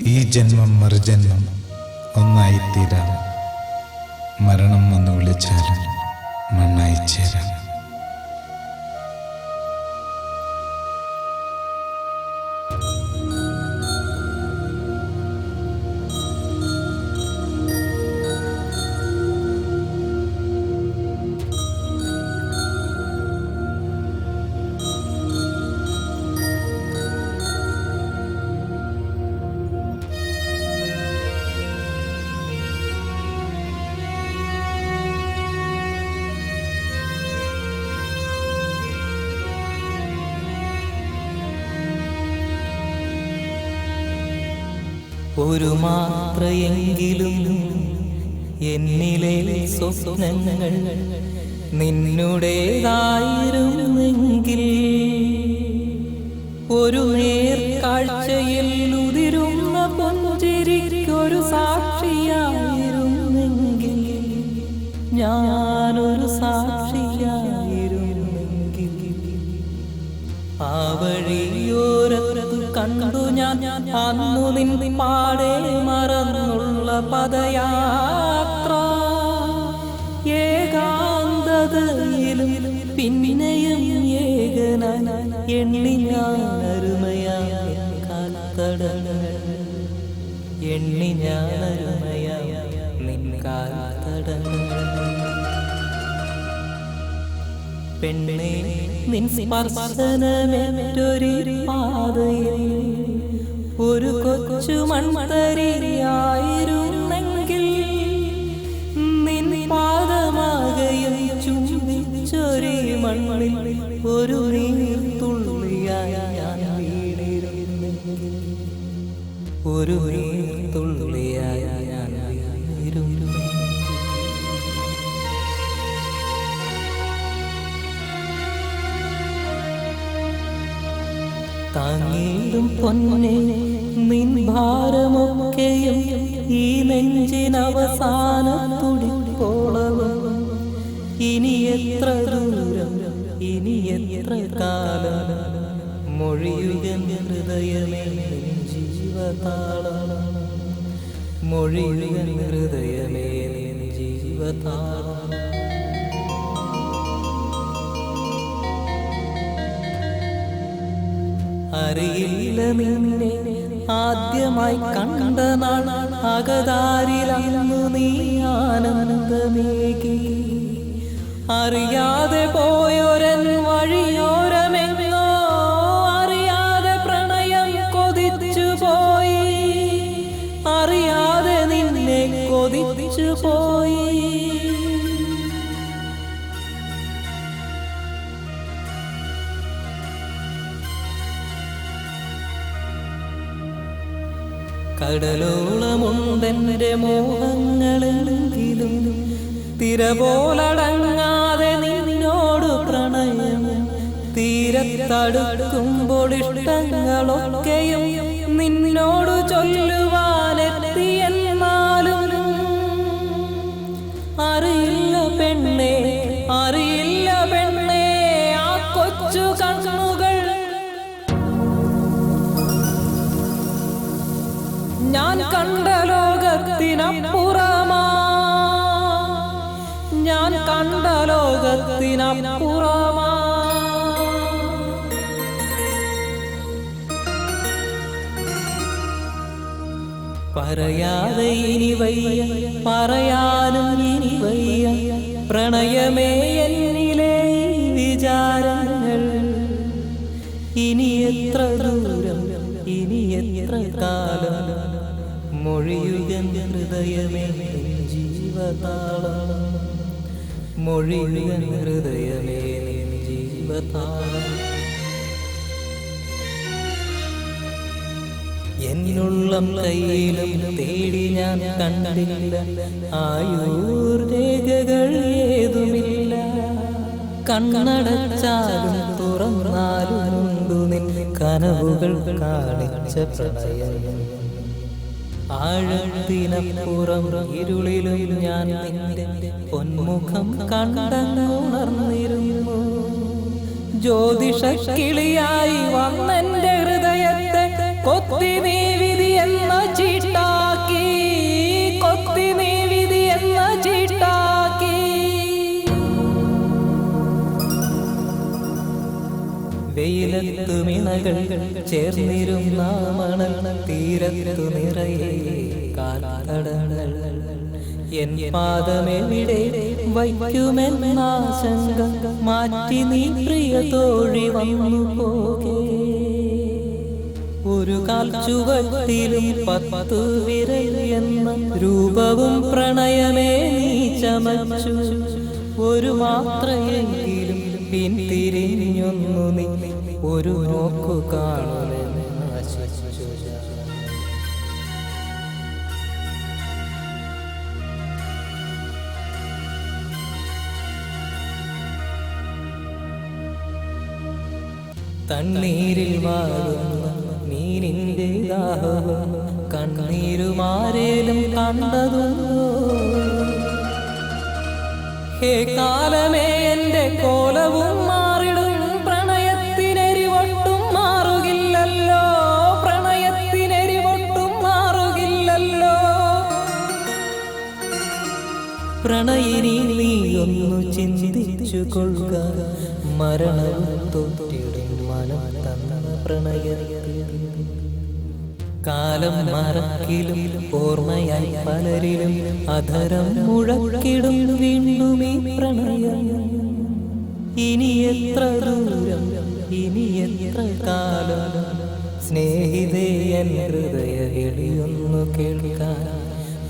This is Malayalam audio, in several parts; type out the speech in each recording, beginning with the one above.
ഈ ജന്മം മറുജന്മം ഒന്നായിത്തീരാം. മരണം വന്ന് വിളിച്ചാലും മണ്ണായിച്ചേരാം. ഒരു മാത്രയെങ്കിലും എന്നിലെ സ്വപ്നങ്ങൾ നിന്നുടേതായിരുന്നെങ്കിൽ, ഒരു നേർക്കാഴ്ചയിൽ ഉതിരുന്ന പുഞ്ചിരിക്കൊരു സാക്ഷിയായിരുന്നെങ്കിൽ, ഞാനൊരു സാക്ഷിയായിരുന്നെങ്കിൽ, ആ വഴിയോരത്ത് കണ്ടു ഞാൻ അന്നു നിൻ പാടെ മറന്നുള്ള പദയാത്ര. ഏകാന്തതയിലും പിന്നെയും ഏകനായി എണ്ണി ഞാൻ അരുമയായ കാൽത്തടങ്ങൾ, എണ്ണി ഞാൻ അരുമയായ നിൻ കാൽത്തടങ്ങൾ. പെണ്ണേ, നിൻ സ്പർശനമേറ്റൊരു പാതയിൽ ഒരു കൊച്ചു മൺതരിയായിരുന്നെങ്കിൽ, നിൻ പാദമാകയും ചുംബിച്ചൊരു മണ്ണിൽ ഒരു നീർത്തുള്ളിയായി ഞാൻ വീണിരുന്നെങ്കിൽ, ഒരു നീർത്തുള്ളിയായി ഞാൻ വീണിരുന്നെങ്കിൽ. താങ്ങിടും പൊന്നെ നിൻ ഭാരമൊക്കെയും ഈ നെഞ്ചിനവസാന തുടിപ്പോളവും. ഇനി എത്ര ദൂരം, ഇനി എത്ര കാലം, മൊഴിയുക ഹൃദയമേ ജീവതാളം, മൊഴിയുക ഹൃദയമേ ജീവതാളം. അറിയില്ല നിന്നെ ആദ്യമായി കണ്ട നാൾ, അകതാരിലന്നു നീ ആനന്ദമേകി. അറിയാതെ പോയൊരൻ വഴിയോരമെങ്ങോ, അറിയാതെ പ്രണയം കൊതിച്ചു പോയി, അറിയാതെ നിന്നെ കൊതിച്ചു പോയി. കടലോളമുണ്ടെന്റെ മോഹങ്ങളെങ്കിലും തിര പോലടങ്ങാതെ നിന്നോട് പ്രണയം. തീരത്തടുക്കുമ്പോൾ ഇഷ്ടങ്ങളൊക്കെയും നിന്നോട് ചൊല്ലുവാനെത്തിയെന്നാലും, അറിയില്ല പെണ്ണേ, അറിയില്ല പെണ്ണേ, ആ കൊച്ചു കണ്ണുകൾ ഞാൻ കണ്ട ലോകത്തിനപ്പുറമാ, ഞാൻ കണ്ട ലോകത്തിനപ്പുറമാ. പറയാതെ ഇനി വയ്യ, പറയാനും ഇനി വയ്യ, പ്രണയമേ എന്നിലെ വിചാരങ്ങൾ. ഇനി എത്ര ദൂരം, ഇനി എത്ര കാലം, മൊഴിയുക ഹൃദയമേ ജീവതാളം, മൊഴിയുക ഹൃദയമേ ജീവതാളം. എന്നുള്ളം കയ്യിലും തേടി ഞാൻ കണ്ടില്ല, ആയുർരേഖകൾ ഏതുമില്ല. കണ്ണടച്ചാലും തുറന്നാലും ഉണ്ടു നിൻ കനവുകൾ കാണിച്ച പ്രണയം. ആഴത്തിനപ്പുറം ഇരുളിലും ഞാൻ നിന്റെ പൊന്മുഖം കണ്ടുണർന്നിരുന്നു. ജ്യോതിഷ കിളിയായി വന്നെന്റെ ഹൃദയത്തെ കൊത്തി നീ വിധി എന്ന വെയിലത്തുമിണകൾ ചേർന്നിരുന്ന മണൽ തീരത്തു നിറയെ കാൽത്തടങ്ങൾ എൻ പാദമെവിടെ വയ്ക്കുമെന്നാശങ്ക മാറ്റി നീ പ്രിയ തോഴി വന്നു പോകേ ഒരു കാൽ ചുവട്ടിലും 10 വിരൽ എന്ന രൂപവും പ്രണയമേ നീ ചമച്ചു ഒരു മാത്രയെങ്കിലും പിന്തിരിഞ്ഞൊന്നു നീ ഒരു നോക്കു കാണുമെന്ന് ആശിച്ചു തണ്ണീരിൽ വാഴുന്ന മീനിന്റെ ദാഹവും കണ്ണീരുമാരേലും കണ്ടതുണ്ടോ ഹേ കാലമേ എന്റെ കോലവും മാറിടും പ്രണയത്തിനെരിവൊട്ടും മാറുകില്ലല്ലോ പ്രണയത്തിനെരിവൊട്ടും മാറുകില്ലല്ലോ പ്രണയിനി നീ ഒന്നു ചിന്തിച്ചു കൊള്ളുക മരണവും തോറ്റിടും മനം തന്ന പ്രണയത്തിൽ കാലം മറക്കിലും ഓർമ്മയായി പലരിലും അധരം മുഴക്കിടും വീണ്ടും ഈ പ്രണയം ഇനി എത്ര ദൂരം ഇനി എത്ര കാലം സ്നേഹിതേ എൻ ഹൃദയ വിളിയൊന്നു കേൾക്കാൻ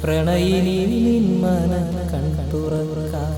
പ്രണയിനി നിൻ മനം കൺതുറക്കാൻ